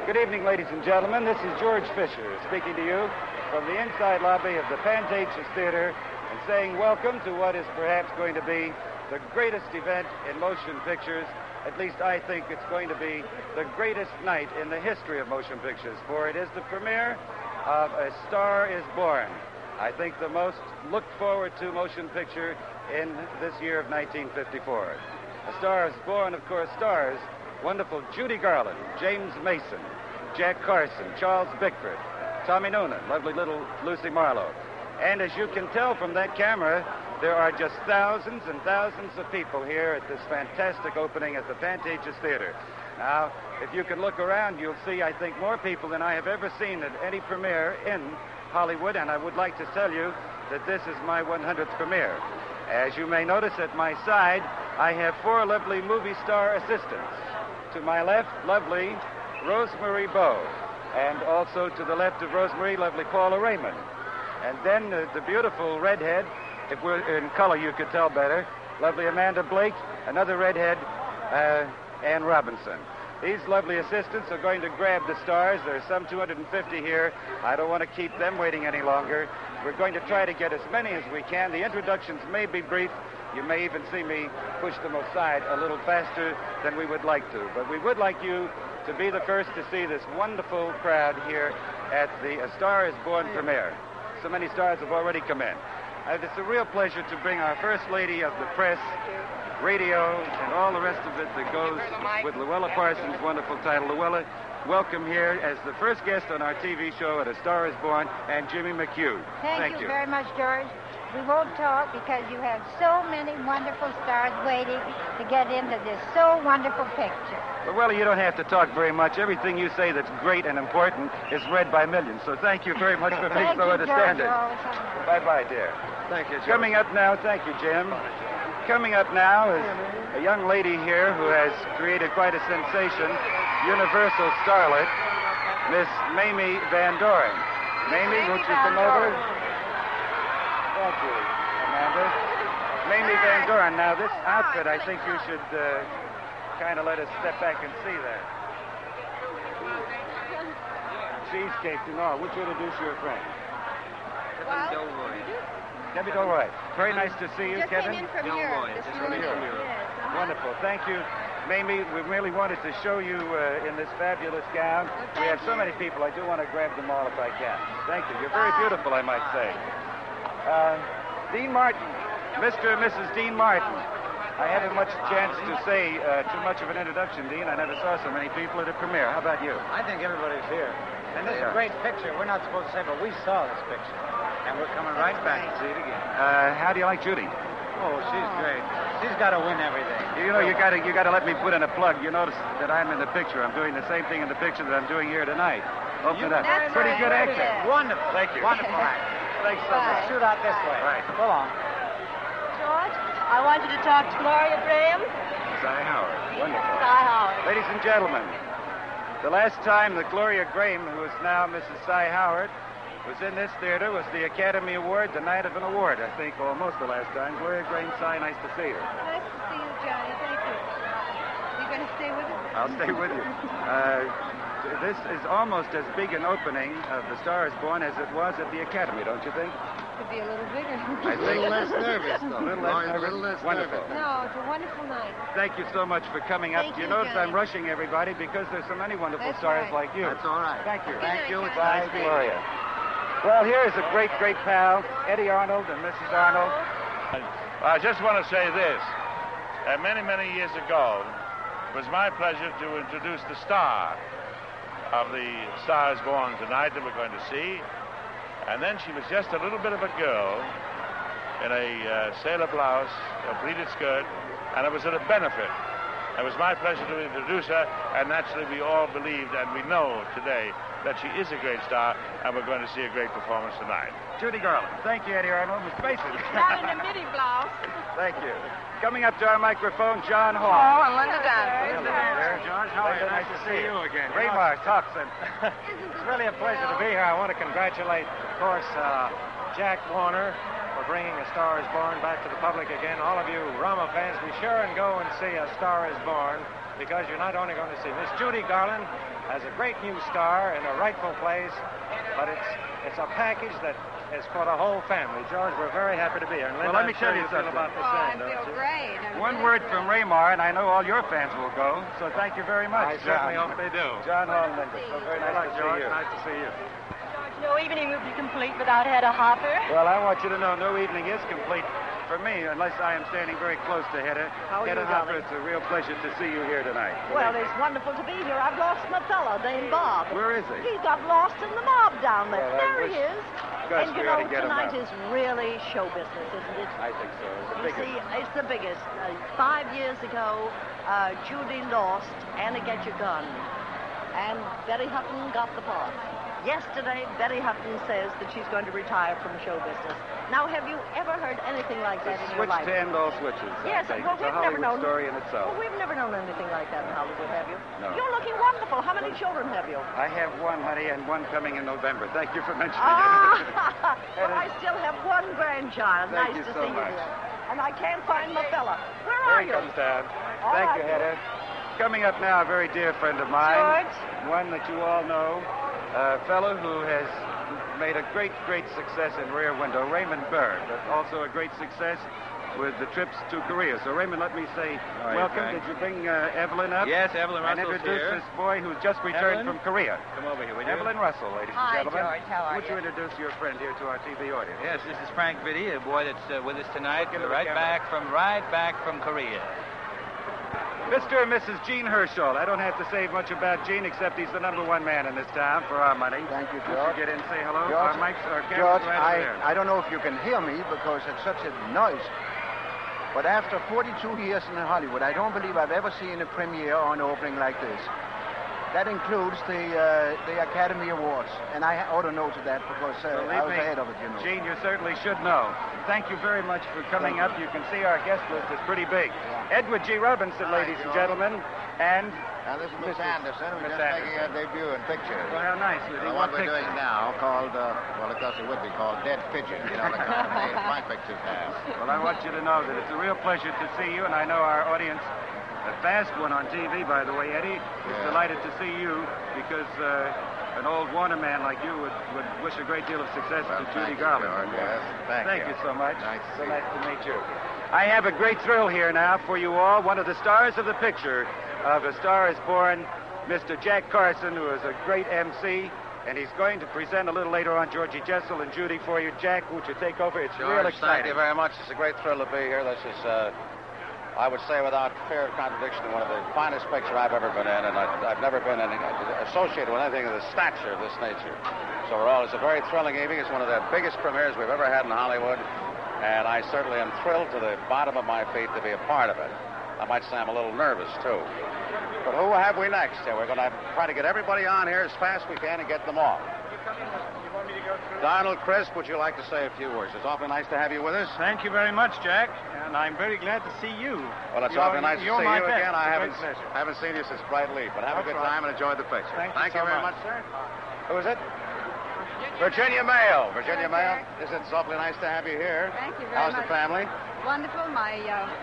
Good evening, ladies and gentlemen. This is George Fisher speaking to you from the inside lobby of the Pantages Theater and saying welcome to what is perhaps going to be the greatest event in motion pictures. At least I think it's going to be the greatest night in the history of motion pictures, for it is the premiere of A Star is Born. I think the most looked forward to motion picture in this year of 1954. A Star is Born, of course, stars wonderful Judy Garland, James Mason, Jack Carson, Charles Bickford, Tommy Noonan, lovely little Lucy Marlow. And as you can tell from that camera, there are just thousands and thousands of people here at this fantastic opening at the Pantages Theater. Now, if you can look around, you'll see, I think, more people than I have ever seen at any premiere in Hollywood, and I would like to tell you that this is my 100th premiere. As you may notice at my side, I have 4 lovely movie star assistants. To my left, lovely Rosemarie Bowe, and also to the left of Rosemarie, lovely Paula Raymond. And then the beautiful redhead, if we're in color you could tell better, lovely Amanda Blake, another redhead, Ann Robinson. These lovely assistants are going to grab the stars. There are some 250 here. I don't want to keep them waiting any longer. We're going to try to get as many as we can. The introductions may be brief. You may even see me push them aside a little faster than we would like to. But we would like you to be the first to see this wonderful crowd here at the A Star is Born premiere. So many stars have already come in. It's a real pleasure to bring our First Lady of the Press, radio, and all the rest of it that goes with Louella Parsons' wonderful title. Louella, welcome here as the first guest on our TV show at A Star is Born, and Jimmy McHugh. Thank you very much, George. We won't talk because you have so many wonderful stars waiting to get into this so wonderful picture. Well, you don't have to talk very much. Everything you say that's great and important is read by millions. So thank you very much for being so understanding. Bye-bye, dear. Thank you, George. Coming up now, thank you, Jim. Coming up now is a young lady here who has created quite a sensation, Universal starlet, Miss Mamie Van Doren. Mamie, won't you come over? Thank you, Amanda. Mamie Van Doren. Now, this outfit, I think you should kind of let us step back and see that. Cheesecake and all. Would you introduce your friend? Debbie Dolroy. Very nice to see you, Just Kevin. came in from Europe. Wonderful. Thank you. Mamie, we really wanted to show you in this fabulous gown. We have so many people. I do want to grab them all if I can. Thank you. You're very beautiful, I might say. Dean Martin. Mr. and Mrs. Dean Martin. I haven't much chance to say too much of an introduction, Dean. I never saw so many people at a premiere. How about you? I think everybody's here. And this is a great picture. We're not supposed to say, but we saw this picture. And we're coming right back to see it again. How do you like Judy? Oh, she's great. She's got to win everything. You know, you gotta let me put in a plug. You notice that I'm in the picture. I'm doing the same thing in the picture that I'm doing here tonight. Open it up. Pretty good acting. Wonderful. Thank you. Wonderful acting. Thanks so much. Shoot out this way. Right. Go on. George, I want you to talk to Gloria Graham. Cy Howard. Wonderful. Cy Howard. Ladies and gentlemen, the last time that Gloria Graham, who is now Mrs. Cy Howard, was in this theater was the Academy Award, the night of an award, I think, almost the last time. Gloria Graham, Cy, nice to see you. Nice to see you, Johnny. Thank you. You going to stay with us? I'll stay with you. This is almost as big an opening of The Star is Born as it was at the Academy, don't you think? Could be a little bigger. I think. A little less nervous, though. A little less nervous. Wonderful. No, it's a wonderful night. Thank you so much for coming up. Thank You you, notice Johnny. I'm rushing everybody because there's so many wonderful That's stars right. like you. That's all right. Thank you. Thank you. Bye, Gloria. Well, here is a great, great pal, Eddie Arnold and Mrs. Arnold. I just want to say this. Many, many years ago, it was my pleasure to introduce the star of the Star is Born tonight that we're going to see. And then she was just a little bit of a girl in a sailor blouse, a pleated skirt, and it was at a benefit. It was my pleasure to introduce her, and naturally we all believed and we know today that she is a great star, and we're going to see a great performance tonight. Judy Garland. Thank you, Eddie Arnold. Miss Mason. Not in a midi blouse. Thank you. Coming up to our microphone, John Hall. Oh, and Linda Dunn. George, how are you? Nice to see you again. Raymond Thompson. It's really a pleasure to be here. I want to congratulate, of course, Jack Warner for bringing A Star is Born back to the public again. All of you Rama fans, be sure and go and see A Star is Born. because you're not only going to see Miss Judy Garland as a great new star in her rightful place, but it's a package that is for the whole family. George, we're very happy to be here. And Linda, Well, let me tell you feel something. about the I same, don't feel you? great. One word from Raymond, and I know all your fans will go, so thank you very much. I certainly hope they do. John Hall and Linda, so very nice to see George. you. Nice to see you. No evening would be complete without Hedda Hopper. Well, I want you to know no evening is complete for me unless I am standing very close to Hedda. How are Hedda you, Hopper, darling? it's a real pleasure to see you here tonight. Well, it's wonderful to be here. I've lost my fellow named Bob. Where is he? He got lost in the mob down there. Well, I There he wish- is. Gosh, And we you ought know, to get him tonight up. is really show business, isn't it? I think so. It's the You biggest. see, it's the biggest. 5 years ago, Judy lost Anna Get Your Gun, and Betty Hutton got the part. Yesterday, Betty Hutton says that she's going to retire from show business. Now, have you ever heard anything like that in your Switch life? to end all switches. Yes, I think. well, It's a we've never Hollywood known. story in itself. Well, we've never known anything like that in Hollywood, have you? No. You're looking wonderful. How many children have you? I have one, honey, and one coming in November. Thank you for mentioning Ah, it. well, I still have one grandchild. Thank Nice you to so see much. you here. And I can't find my fella. Where There are he you? comes down. All Thank right. you, Hedda. Coming up now, a very dear friend of mine. George. One that you all know. A fellow who has made a great, great success in Rear Window, Raymond Byrne, but also a great success with the trips to Korea. So, Raymond, let me say How are you, welcome. Frank? Did you bring Evelyn up? Yes, Evelyn And Russell's introduce here. this boy who's just returned Evelyn? from Korea. Come over here, will you? Evelyn Russell, ladies Hi, and gentlemen. George. How are Would you you? introduce your friend here to our TV audience? Yes, this is Frank Biddy, a boy that's with us tonight. Look into We're the right camera. back from Korea. Mr. and Mrs. Gene Herschel. I don't have to say much about Gene, except he's the #1 man in this town for our money. Thank you, Won't you George. get in and say hello? George, Our mics, our cameras George, right over there. I don't know if you can hear me because it's such a noise. But after 42 years in Hollywood, I don't believe I've ever seen a premiere or an opening like this. That includes the Academy Awards, and I ought to know to that because I Believe was me, ahead of it, you know. Gene, you certainly should know. Thank you very much for coming up. You can see our guest list is pretty big. Yeah. Edward G. Robinson, Hi, ladies and George. gentlemen, and Now, this is Miss Mrs. Anderson. We're Miss just making Anderson. our debut in pictures. well, how nice. Lizzie. The What one we're picture? doing now called, well, of course it would be called Dead Pigeon. You know, the kind of name my pictures have. Well, I want you to know that it's a real pleasure to see you, and I know our audience, a fast one on TV, by the way, Eddie, is Yeah. delighted to see you because an old Warner man like you would wish a great deal of success Well, to thank Judy you, Garland. George, yes. Thank you you. so much. Nice to so see nice you. to meet you. I have a great thrill here now for you all. One of the stars of the picture of A Star is Born, Mr. Jack Carson, who is a great MC, and he's going to present a little later on Georgie Jessel and Judy for you. Jack, won't you take over? It's real George, exciting. thank you very much. It's a great thrill to be here. This is, I would say without fear of contradiction, one of the finest pictures I've ever been in, and I've never been associated with anything of the stature of this nature. So it's a very thrilling evening. It's one of the biggest premieres we've ever had in Hollywood, and I certainly am thrilled to the bottom of my feet to be a part of it. I might say I'm a little nervous, too. But who have we next? We're going to try to get everybody on here as fast as we can and get them off. Donald Crisp, would you like to say a few words? It's awfully nice to have you with us. Thank you very much, Jack, and I'm very glad to see you. Well, it's awfully nice to see you my pet. again. I It's a great pleasure. haven't seen you since Bright Leaf, but have a That's good right. time and enjoy the picture. Thank you so very much. much, sir. Who is it? Virginia Mayo. Virginia Mayo. It's awfully nice to have you here. Thank you very How's much. the family? Wonderful. My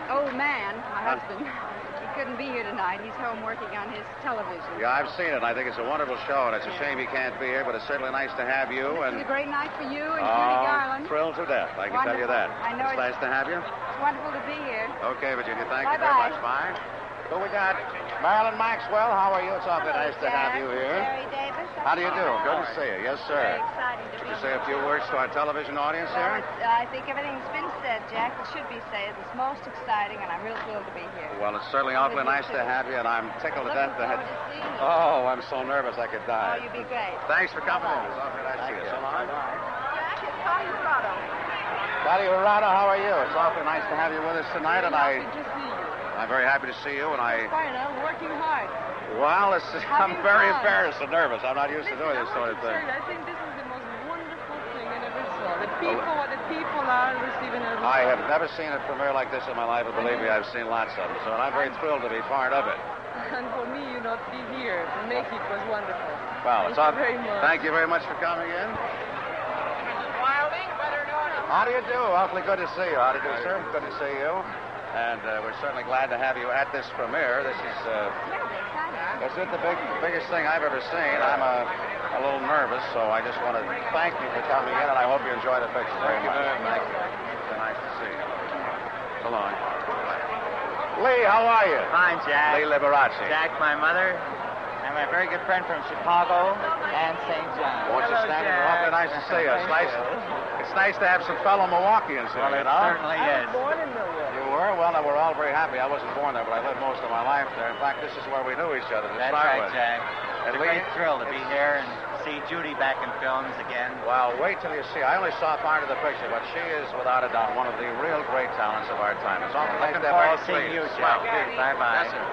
old man, my husband, he couldn't be here tonight. He's home working on his television. Yeah, I've seen it. I think it's a wonderful show, and it's a shame he can't be here, but it's certainly nice to have you. This And is a great night for you and Judy Garland. thrilled to death. I can tell you that. Wonderful. I know It's it's- nice to have you. It's wonderful to be here. Okay, Virginia. Thank you very Bye-bye. much. Bye. Who we got? Marilyn Maxwell. How are you? It's awfully nice to have you here. Jerry Davis. How do you do? Good to see you. Yes, sir. Very exciting to Could be you say a few here. words to our television audience Well, here? I think everything's been said, Jack. It should be said. It's most exciting, and I'm real thrilled to be here. Well, it's certainly How awfully did you nice to do? have you, and I'm tickled to Looking death to forward have. to seeing you. Oh, I'm so nervous I could Oh, die. you'd be great. Thanks for coming in. Bye-bye. It's awfully nice to see you. So long. Jack, it's Connie Dorado. Patty Dorado, how are you? It's awfully nice to have you with us tonight, and Happy to see you. I'm very happy to see you, and Fine, I'm working hard. well, I'm Having very fun. embarrassed and nervous. I'm not used to doing this sort of thing. I think this is the most wonderful thing I ever saw. What the people are receiving as I have never seen a premiere like this in my life, and believe me, I've seen lots of them, so I'm very thrilled to be part of it. And for me, you not be here to make it was wonderful. Well, it's all. Thank you very much. Thank you very much for coming in. How do you do? Awfully good to see you. How do you do, sir? Good to see you. And we're certainly glad to have you at this premiere. This is the biggest thing I've ever seen. I'm a little nervous, so I just want to thank you for coming in, and I hope you enjoy the picture very much. Thank you. It's nice to see you. So long. Leigh, how are you? Fine, Jack. Leigh Liberace. Jack, my mother, and my very good friend from Chicago and St. John. Won't you stand here? Awfully nice to see you. It's nice to have some fellow Milwaukeeans here, Well, it certainly is. You were? Well, we're all very happy. I wasn't born there, but I lived most of my life there. In fact, this is where we knew each other to That's start right, with. Jack. And It's a great thrill to be here and see Judy back in films again. Well, wait till you see. I only saw part of the picture, but she is, without a doubt, one of the real great talents of our time. It's awfully nice to have all three. Seeing you, Well, Jack. Bye-bye. yes, sir.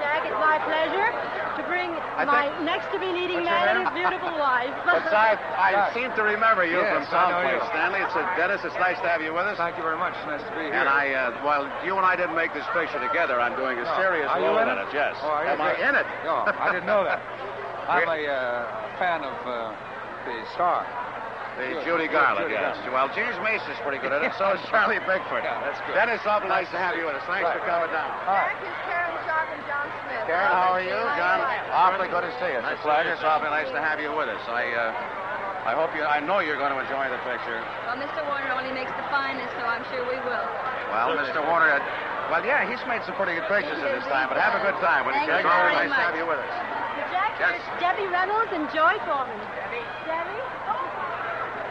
Jack, it's my pleasure to bring my next-to-be leading man and his beautiful wife. But I seem to remember you from someplace, you. Stanley. Dennis, it's nice to have you with us. Thank you very much. It's nice to be here. And well, you and I didn't make this picture together. I'm doing a serious Are you role in in it, yes. Oh, are you? Am I in it? No, I didn't know that. I'm a fan of the star. Judy Garland, yes. Well, James Mason's pretty good at it. So is Charlie Bickford. Yeah, that's good. Dennis, awfully nice to have you with us. Thanks for coming down. Jack is Karen Sharp and John Smith. Karen, how are you? John, awfully good to see you. It's a pleasure. It's awfully nice to have you with us. I know you're going to enjoy the picture. Well, Mr. Warner only makes the finest, so I'm sure we will. Well, Mr. Warner, he's made some pretty good pictures at this time, but have a good time. Thank you It's very always nice much. to have you with us. Jack, Yes. here's Debbie Reynolds and Joy Foreman. Debbie?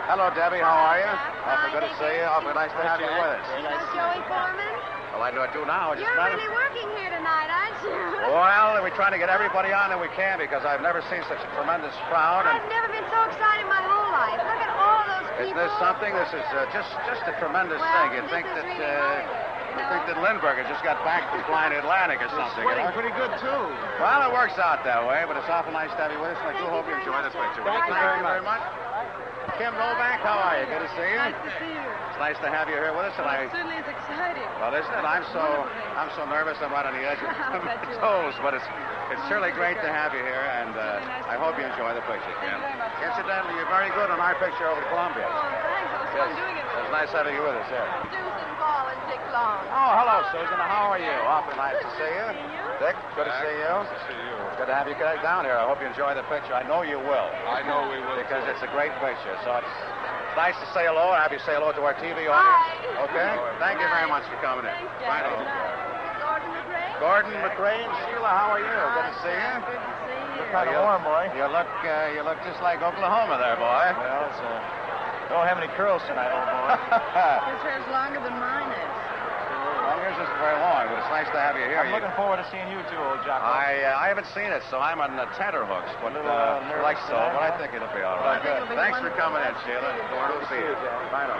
Hello, Debbie. How are you? Fine, Awfully good to see you. Awfully nice to have you with us. You know Joey Foreman? Well, I do now. You're really working here tonight, aren't you? Well, we're trying to get everybody on that we can because I've never seen such a tremendous crowd. I've never been so excited my whole life. Look at all those Isn't people. this something? This is just a tremendous thing. You'd think that Lindbergh just got back from flying Atlantic or something. Sweating pretty good, too. Well, it works out that way, but it's awful nice to have you with us, and I do hope you enjoy the picture. Thank you very much. Kim Novak, how are you? Good to see you. Nice to see you. It's nice to have you here with us, and It certainly is exciting. Well, isn't it? I'm so nervous. I'm right on the edge of my bet you toes, but it's certainly great to have you here, and I hope you enjoy the picture, Kim. Thank you very much. Incidentally, you're very good on our picture over at Columbia. Oh, thanks. It was fun doing it. It was nice having you with us here. Susan Paul and Dick Long. Oh, hello, Susan. How are you? Awfully nice to see you. Dick, good to see you. Nice to see you. Good to have you down here. I hope you enjoy the picture. I know you will. I know we will. Because it's a great picture. So it's nice to say hello and have you say hello to our TV audience. Hi. Okay? Thank you very much for coming in. Thanks, Right Jack. on. Gordon McRae? Gordon McRae and Sheila, how are you? Good to see you. Good to see you. Kind of warm, boy. You look just like Oklahoma there, boy. Well, don't have any curls tonight, old boy. His hair's longer than mine is. Well, yours isn't very long, but it's nice to have you here. I'm looking forward to seeing you too, old Jocko. I haven't seen it, so I'm on tenterhooks, but I think it'll be all right. Thanks for coming in, Sheila. Good to see you. Bye now.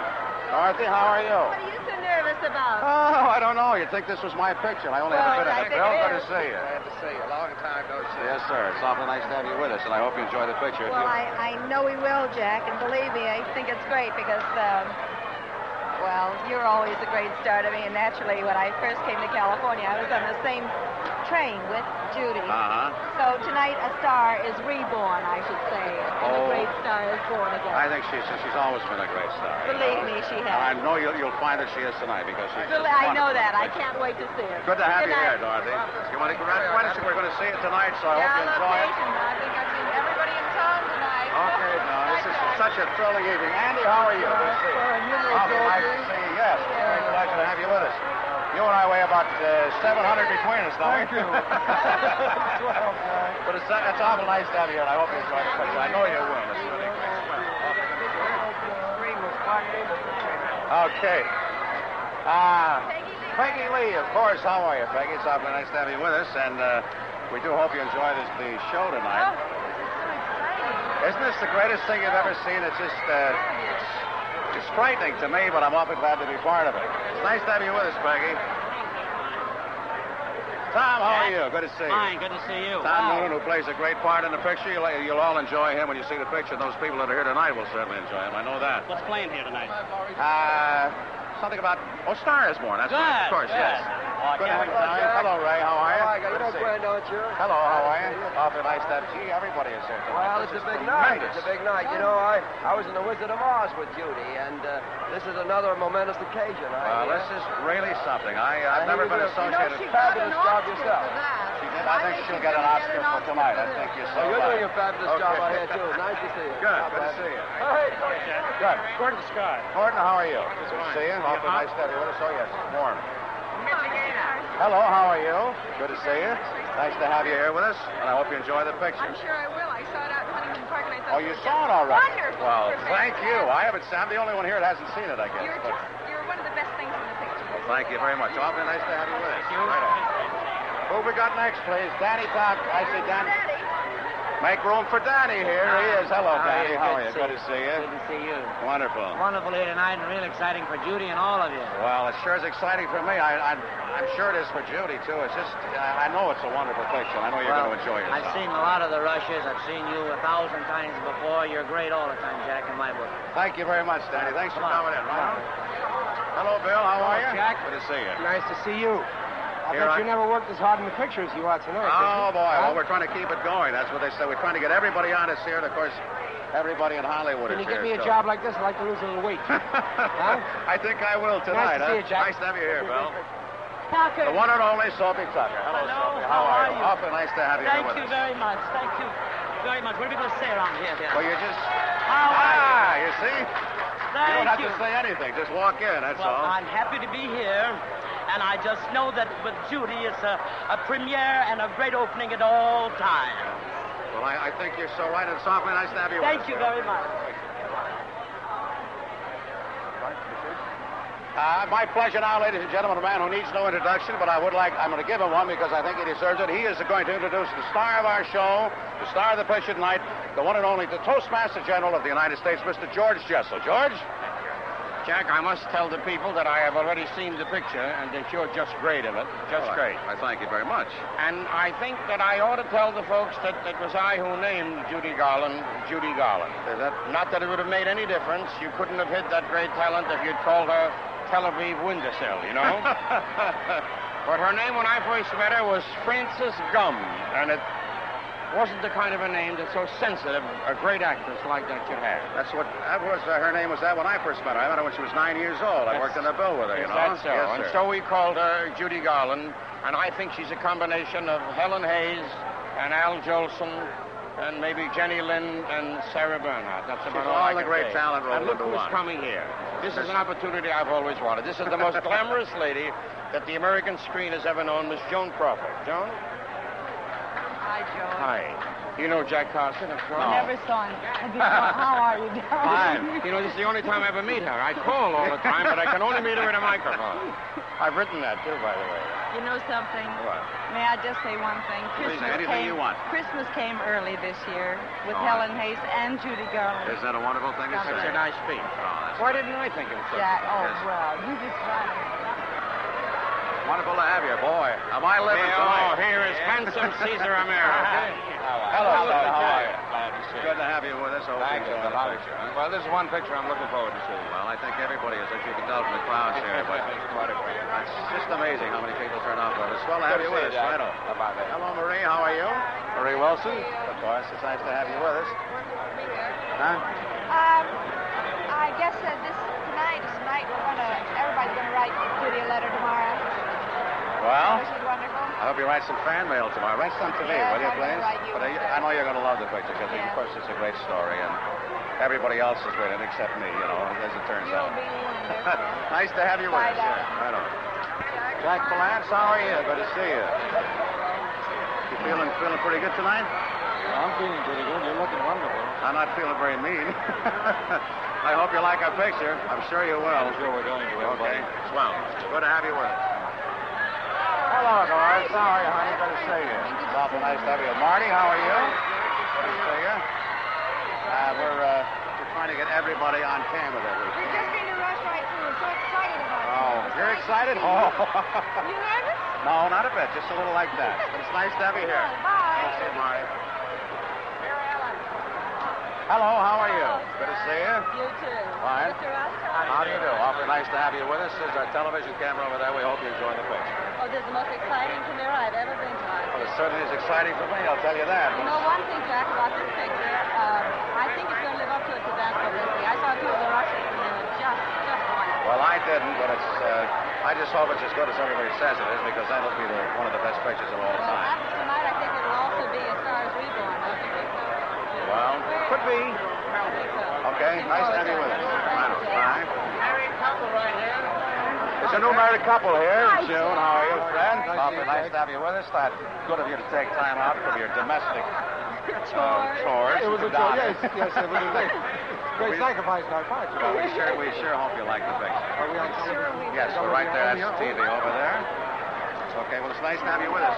Dorothy, how are you? What are you so nervous about? Oh, I don't know. You'd think this was my picture. I only have a bit of I it. think Well, it good to is. see you. Glad to see you. Long time no see. Yes, sir. It's awfully nice to have you with us, and I hope you enjoy the picture. Well, I know we will, Jack, and believe me, I think it's great because, you're always a great star to me, and naturally, when I first came to California, I was on the same train with Judy. So tonight, a star is reborn, I should say, and a great star is born again. I think she's always been a great star. Believe me, she has. I know you'll find that she is tonight because she's just I know wonderful. that. I can't wait to see her. Good to have you Good here, night. Dorothy. You want to we're going to see it tonight, so I hope you enjoy it. Location. I think I've seen everybody in town tonight. Okay, no, this is such a thrilling evening. Andy, how are you? Good to see you. Awfully nice to see you. Yes, great pleasure to have you with us. You and I weigh about 700 between us, don't we? Thank you. But it's awful nice to have you here, and I hope you enjoy the picture. I know you will. It's really great. Okay. Peggy Leigh, of course. How are you, Peggy? It's awfully nice to have you with us, and we do hope you enjoy the show tonight. Isn't this the greatest thing you've ever seen? It's just, it's frightening to me, but I'm awfully glad to be part of it. It's nice to have you with us, Peggy. Tom, how are you? Good to see you. Fine, good to see you. Tom Noonan, who plays a great part in the picture. You'll all enjoy him when you see the picture. Those people that are here tonight will certainly enjoy him. I know that. What's playing here tonight? something about... Oh, Star is born. That's right. Of course, yes. Good to have you. Hello, Ray. How are you? You know Gwen, don't you? Hello, how are you? Awfully nice to have you. Everybody is here tonight. Well, it's a big night. It's a big night. You know, I was in the Wizard of Oz with Judy, and this is another momentous occasion. This is really something. I've never been associated... You know, she fabulous job yourself. She did. I think she'll get an Oscar for tonight. I think you're so you're right. doing a fabulous job out here, too. Nice to see you. Good to see you. Hey, good. Gordon Scott. Gordon, how are you? Good to see you. Awfully nice to have you with us. Oh, yes, it's warm. Hello, how are you? Good to see you. Nice to have you here with us, and I hope you enjoy the picture. I'm sure I will. I saw it out in Huntington Park, and I thought... Oh, you saw it already? Wonderful. Well, thank you. I haven't seen... I'm the only one here that hasn't seen it, I guess. You're one of the best things in the picture. Well, thank you very much. Awfully nice to have you with us. Right on. Who we got next, please? Danny Talk. I see Danny. Make room for Danny here. He is. Hello, Danny. How are you? Good to see you. Good to see you. Wonderful. Wonderful here tonight and real exciting for Judy and all of you. Well, it sure is exciting for me. I'm sure it is for Judy, too. It's just, I know it's a wonderful picture. I know you're going to enjoy yourself. I've seen a lot of the rushes. I've seen you 1,000 times before. You're great all the time, Jack, in my book. Thank you very much, Danny. Thanks for coming in. Right on. Hello, Bill. How are you? Jack. Good to see you. Nice to see you. I bet you never worked as hard in the picture as you are tonight. Oh, boy. Well, we're trying to keep it going. That's what they say. We're trying to get everybody on us here. And, of course, everybody in Hollywood Can is you here. get me a job like this? I'd like to lose a little weight. Huh? I think I will tonight. Nice to see you, Jack. Nice to have you here, Bill. Tucker. The one and only Sophie Tucker. Hello, Sophie. How are you? Awfully nice to have you here with us. Thank you very much. Thank you very much. What are we going to say around here, then? Well, you just... How you see? Thank you don't have to say anything. Just walk in, that's all. I'm happy to be here. And I just know that with Judy, it's a premiere and a great opening at all times. Well, I think you're so right. It's awfully nice to have you with us. Thank you very much. My pleasure now, ladies and gentlemen, a man who needs no introduction, but I'm going to give him one because I think he deserves it. He is going to introduce the star of our show, the star of the picture tonight, the one and only, the Toastmaster General of the United States, Mr. George Jessel. George? Jack, I must tell the people that I have already seen the picture and that you're just great in it. Just great. I thank you very much. And I think that I ought to tell the folks that it was I who named Judy Garland, Judy Garland. Not that it would have made any difference. You couldn't have hid that great talent if you'd called her Tel Aviv Windowsill, you know? But her name when I first met her was Frances Gum, and it wasn't the kind of a name that's so sensitive a great actress like that should have. Her name was that when I first met her. I met her when she was 9 years old. I worked in the Bowe with her, you know? That's so. Yes, and sir. so we called her Judy Garland, and I think she's a combination of Helen Hayes and Al Jolson and maybe Jenny Lind and Sarah Bernhardt. That's about all I the can great say. talent rolled And look into who's one. coming here. This is an opportunity I've always wanted. This is the most glamorous lady that the American screen has ever known, Miss Joan Crawford. Joan? Hi, Joan. Hi. You know Jack Carson, of course? I never saw him before. How are you, darling? Fine. You know, this is the only time I ever meet her. I call all the time, but I can only meet her at a microphone. I've written that, too, by the way. You know something? What? May I just say one thing? Please, anything you want. Christmas came early this year with Oh. Helen Hayes and Judy Garland. Isn't that a wonderful thing to say? It's a nice speech. Why didn't I think of it? Jack, well, you just Wonderful to have you, boy. Am I living tonight? Here is handsome Caesar America. Hello, sir. How are you? Glad to see you. Good to have you with us. Thanks a lot. Well, this is one picture I'm looking forward to seeing. Well, I think everybody is, as you can tell from the crowds here. But it's just amazing how many people turn out for us. Well to have you with us, right on. Hello, Marie. How are you? Marie Wilson. Of course. It's nice to have you with us. Huh? I guess tonight everybody's going to write Judy a letter tomorrow. Well, She's wonderful. I hope you write some fan mail tomorrow. Write some to me, Yes, will you, I'm gonna please? write you But I know you're going to love the picture because, of course, it's a great story, and everybody else has written except me, you know, as it turns out. You'll be wonderful. Nice to have you with us. Right on. Jack Palance, how are you? Good to see you. You feeling pretty good tonight? I'm feeling pretty good. You're looking wonderful. I'm not feeling very mean. I hope you like our picture. I'm sure you will. I'm sure we're going to. Okay. Swell. Good to have you with us. Hello, Doris. How are you, honey? Good to see you. It's awful nice to have you. Marty, how are you? Good to see you. We're trying to get everybody on camera that week. We're just going to rush right through. We're so excited about it. Oh, you're excited? Oh. You nervous? No, not a bit. Just a little like that. But it's nice to have you here. Bye. Good to see you, Marty. Hello, how are you? Good to see you. You too. Fine. Mr. Ross, How do you do? Awfully nice to have you with us. There's our television camera over there. We hope you enjoy the picture. Oh, this is the most exciting premiere I've ever been to. Well, it certainly is exciting for me, I'll tell you that. You know one thing, Jack, about this picture, I think it's going to live up to its advance publicity. I saw two of the rushes, and they were just wonderful. Well, I didn't, but it's. I just hope it's as good as everybody says it is, because that'll be one of the best pictures of all Well, time. after tonight, I think it'll also be A Star Is Reborn, don't you think so? Well, could be. I think so. Okay, nice to have you with us. Bye. Married couple right here. There's a new married couple here. June, how are you, friend? Awfully nice to have you with us. That's good of you to take time out from your domestic chores. It was a chore. Yes, it was a great sacrifice on our part. Well, we sure hope you like the picture. Are we on television? Yes, we're right there. That's the TV over there. Okay, well, it's nice to have you with us.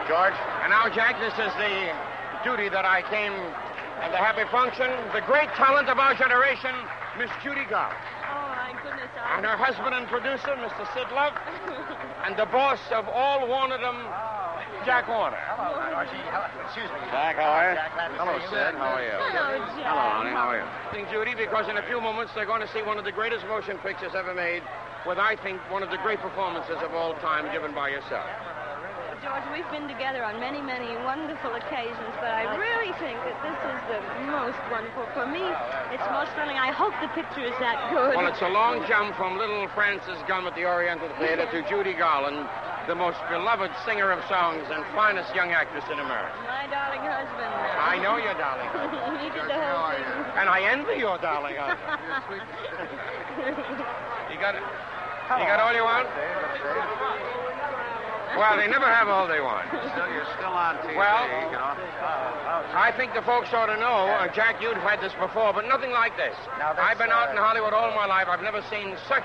George? And now, Jack, this is the duty that I came at the happy function. The great talent of our generation, Miss Judy Garland. Oh, my goodness. And her husband and producer, Mr. Sid Love. And the boss of all Warnerdom, Jack Warner. Hello, Archie. Excuse me. Jack, how are you? Jack, glad to Hello, see you. Sid. How are you? Hello, Jack. Hello, honey. How are you? Judy, because in a few moments they're going to see one of the greatest motion pictures ever made, with, I think, one of the great performances of all time given by yourself. George, we've been together on many, many wonderful occasions, but I really think that this is the most wonderful. For me, it's most thrilling. I hope the picture is that good. Well, it's a long jump from little Frances Gum at the Oriental Theater to Judy Garland, the most beloved singer of songs and finest young actress in America. My darling husband. I know your darling. He did the whole thing. And I envy your darling husband. You got it? You got all you want? Well, they never have all they want. You're still on TV, Well, you know. I think the folks ought to know, Jack, you've had this before, but nothing like this. I've been out in Hollywood all my life. I've never seen such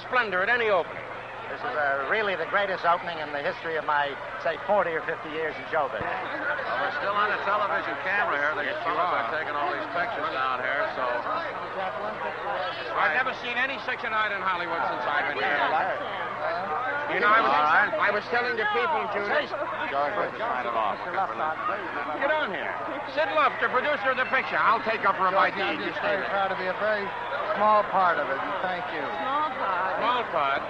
splendor at any opening. This is really the greatest opening in the history of my, say, 40 or 50 years in show business. Well, we're still on the television camera here. The fellas are taking all these pictures down here, so... I've never seen any such a night in Hollywood since I've been here. You know, I was telling the people, Judy... George, we're just signing off. Get on here. Sid Luft, the producer of the picture. I'll take up for a bite to eat. I'm just very proud to be a very small part of it, and thank you. Small part. Small part?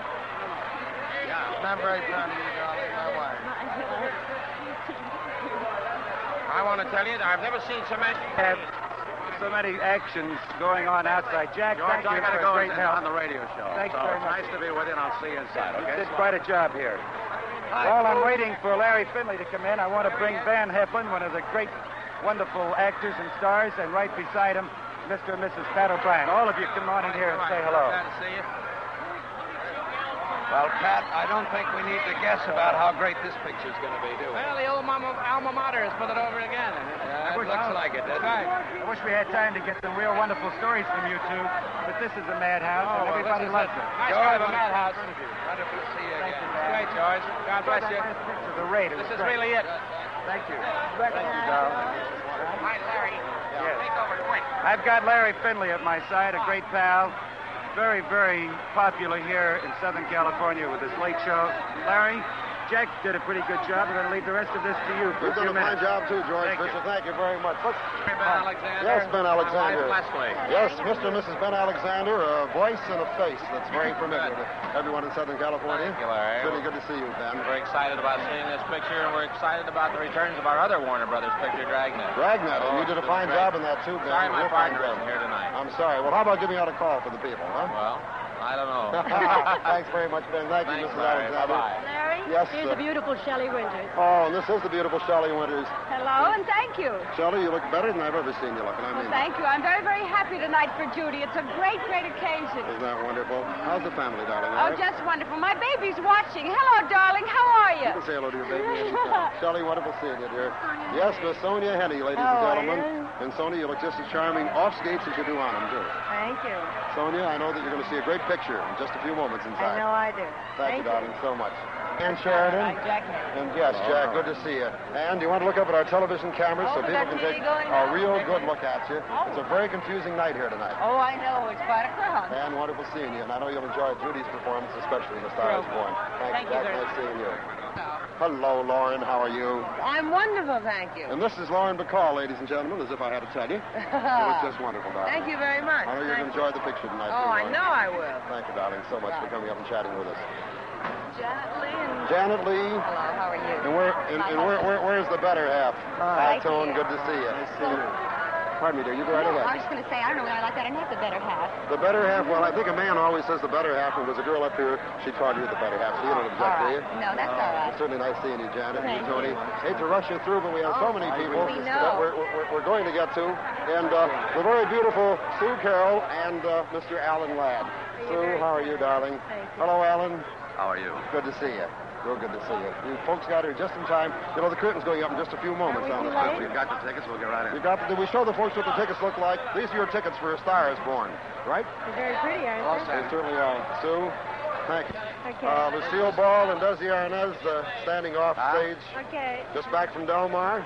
Yeah, I'm very proud of you, darling, my wife. I want to tell you that I've never seen so many... So many actions going on outside. Jack, George, thank you I got to for go a great help. on the radio show. Thanks so very much. Nice to be with you, and I'll see you inside, okay? You did quite a job here. While I'm waiting for Larry Finley to come in, I want to bring Van Heflin, one of the great, wonderful actors and stars, and right beside him, Mr. and Mrs. Pat O'Brien. All of you come on in here and say hello. Glad to see you. Well, Pat, I don't think we need to guess about how great this picture's going to be, do we? Well, the old alma mater has put it over again. Yeah, it looks like it, doesn't it? I wish we had time to get some real wonderful stories from you two, but this is a madhouse, and everybody loves it. Nice kind of a madhouse. Wonderful to see you again. Great, George. God bless you. The rate. This is really it. Thank you. Thank you, darling. Hi, Larry. Yes. Take over quick. I've got Larry Finley at my side, a great pal. Very, very popular here in Southern California with his late show. Larry, Jack did a pretty good job. We're going to leave the rest of this to you for You've a few done a fine minutes. job, too, George Thank Fisher. you. Thank you very much. Ben Alexander. Yes, Ben Alexander. My wife, Leslie. Yes, Mr. and Mrs. Ben Alexander, a voice and a face that's very familiar to everyone in Southern California. Thank you, Larry. It's really good to see you, Ben. We're excited about seeing this picture, and we're excited about the returns of our other Warner Brothers picture, Dragnet. Dragnet, and you did a fine job in that, too, Ben. Sorry my Real fine partner job. isn't here tonight. I'm sorry. Well, how about giving out a call for the people, huh? Well, I don't know. Thanks very much, Ben. Thank you, Thanks, Mrs. Larry. Alexander. Bye-bye. Larry, Yes, here's the beautiful Shelley Winters. Oh, and this is the beautiful Shelley Winters. Hello, and thank you. Shelley, you look better than I've ever seen you looking. I mean, Thank you. I'm very, very happy tonight for Judy. It's a great, great occasion. isn't that wonderful? How's the family, darling? Oh, just wonderful. My baby's watching. Hello, darling. How are you? You can say hello to your baby anytime. Shelley, wonderful seeing you, dear. Yes, Miss Sonia Henny, ladies and gentlemen. And Sonia, you look just as charming off skates as you do on them, too. Thank you. Sonia, I know that you're going to see a great picture in just a few moments inside. I know I do. Thank you, darling, so much. And Sheridan. Jack. And yes, Jack, good to see you. And you want to look up at our television cameras so people can take a real good look at you. It's a very confusing night here tonight. Oh, I know. It's quite a crowd. And wonderful seeing you. And I know you'll enjoy Judy's performance, especially in The Star Is Born. Thank you, Jack. sir. Nice seeing you. Hello, Lauren. How are you? I'm wonderful, thank you. And this is Lauren Bacall, ladies and gentlemen, as if I had to tell you. It was just wonderful, darling. Thank you very much. I know you're going to enjoy the picture tonight. Oh, I know I will. Thank you, darling, so much for coming up and chatting with us. Janet Lee. Hello, how are you? And where's the better half? Hi, Tone. Good to see you. Nice to see you. Pardon me, dear. You go right ahead. I was just going to say, I don't know whether I like that or not, the better half. The better half? Well, I think a man always says the better half. If there's a girl up here, she called you the better half. So you don't object, do you? No, that's all right. It's certainly nice seeing you, Janet. Thank and you, Tony. you. Hate to rush you through, but we have so many people We that know. we're going to get to. And the very beautiful Sue Carroll and Mr. Alan Ladd. Sue, how are you, darling? Hello, Alan. How are you? Good to see you. Real good to see you. You folks got here just in time. You know, the curtain's going up in just a few moments on this. We've got the tickets. We'll get right in. Did we show the folks what the tickets look like? These are your tickets for A Star is Born, right? They're very pretty, aren't they? They certainly are. Sue, thank you. Okay. Lucille Ball and Desi Arnaz standing off stage. Okay. Just back from Del Mar.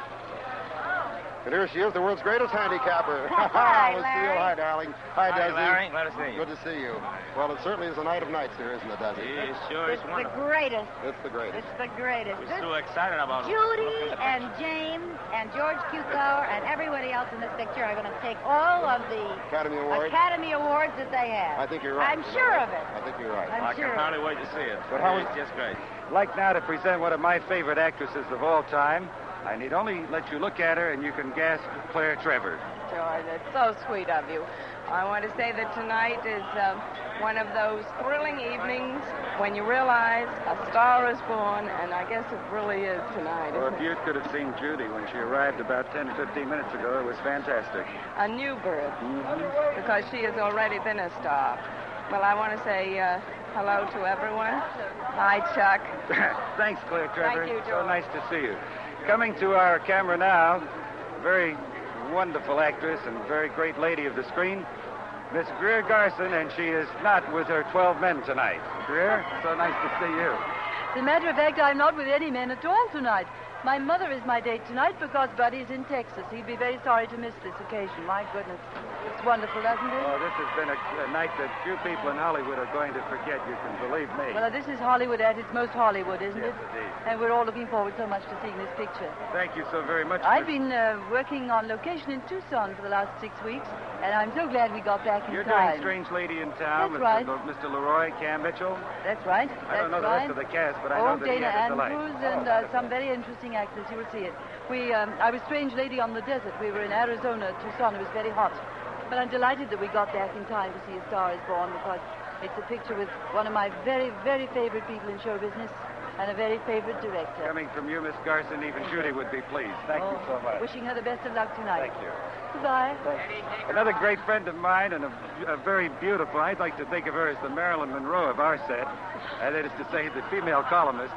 And here she is, the world's greatest handicapper. Hi, Lucille. Larry. Hi, darling. Hi, Desi. Larry. Glad to see you. Good to see you. Well, it certainly is a night of nights here, isn't it, Desi? It sure is It's wonderful. the greatest. It's the greatest. It's the greatest. We're so excited about it. Judy and James and George Cukor and everybody else in this picture are going to take all of the Academy Awards. Academy Awards that they have. I think you're right. I'm sure of it. I think you're right. I'm I sure. can hardly wait to see it. But how It's just great. Like now to present one of my favorite actresses of all time. I need only let you look at her and you can gasp Claire Trevor. George, that's so sweet of you. I want to say that tonight is one of those thrilling evenings when you realize a star is born, and I guess it really is tonight. Well, isn't if you could have seen Judy when she arrived about 10 or 15 minutes ago, it was fantastic. A new birth, because she has already been a star. Well, I want to say hello to everyone. Hi, Chuck. Thanks, Claire Trevor. Thank you, So George. nice to see you. Coming to our camera now, very wonderful actress and very great lady of the screen, Miss Greer Garson, and she is not with her 12 men tonight. Greer, so nice to see you. As a matter of fact, I'm not with any men at all tonight. My mother is my date tonight because Buddy's in Texas. He'd be very sorry to miss this occasion. My goodness. It's wonderful, doesn't it? Oh, this has been a night that few people in Hollywood are going to forget, you can believe me. Well, this is Hollywood at its most Hollywood, isn't Yes, it? indeed. And we're all looking forward so much to seeing this picture. Thank you so very much. I've been working on location in Tucson for the last 6 weeks, and I'm so glad we got back in You're time. doing Strange Lady in Town That's with right. Mr. Leroy, Cam Mitchell. That's right. I don't know the rest of the cast, but I know that Dana he had a delight. Andrews and some very interesting actors. You will see it. I was Strange Lady on the Desert. We were in Arizona, Tucson. It was very hot. But I'm delighted that we got back in time to see A Star is Born because it's a picture with one of my very, very favorite people in show business and a very favorite director. Coming from you, Miss Garson, even Judy would be pleased. Thank you so much. Wishing her the best of luck tonight. Thank you. Goodbye. Another great friend of mine and a very beautiful, I'd like to think of her as the Marilyn Monroe of our set. That is to say, the female columnist,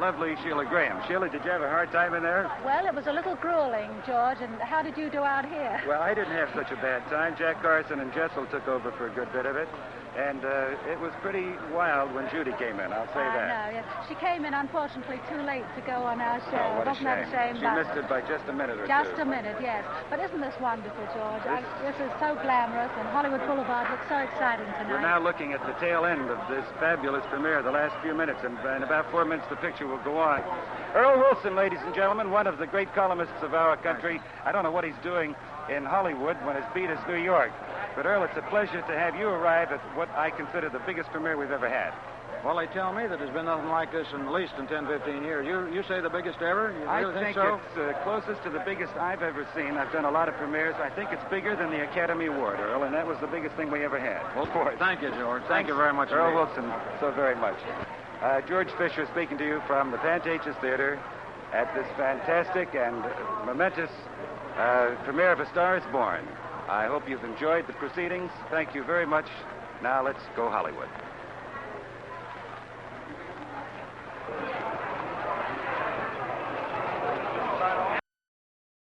lovely Sheila Graham. Sheila, did you have a hard time in there? Well, it was a little grueling, George. And how did you do out here? Well, I didn't have such a bad time. Jack Carson and Jessel took over for a good bit of it. And it was pretty wild when Judy came in, I'll say that. I know, yes. She came in, unfortunately, too late to go on our show. Oh, what a Wasn't that a shame? She But missed it by just a minute or just two. a minute, yes. But isn't this wonderful, George? This is so glamorous, and Hollywood Boulevard looks so exciting tonight. We're now looking at the tail end of this fabulous premiere, the last few minutes, and in about 4 minutes the picture will go on. Earl Wilson, ladies and gentlemen, one of the great columnists of our country. I don't know what he's doing in Hollywood when his beat is New York. But, Earl, it's a pleasure to have you arrive at what I consider the biggest premiere we've ever had. Well, they tell me that there's been nothing like this in at least in 10, 15 years. You say the biggest ever? You I really think so? it's closest to the biggest I've ever seen. I've done a lot of premieres. I think it's bigger than the Academy Award, Earl, and that was the biggest thing we ever had. Well, thank you, George. Thank you very much Earl indeed. Wilson, so very much. George Fisher speaking to you from the Pantages Theater at this fantastic and momentous premiere of A Star is Born. I hope you've enjoyed the proceedings. Thank you very much. Now let's go Hollywood.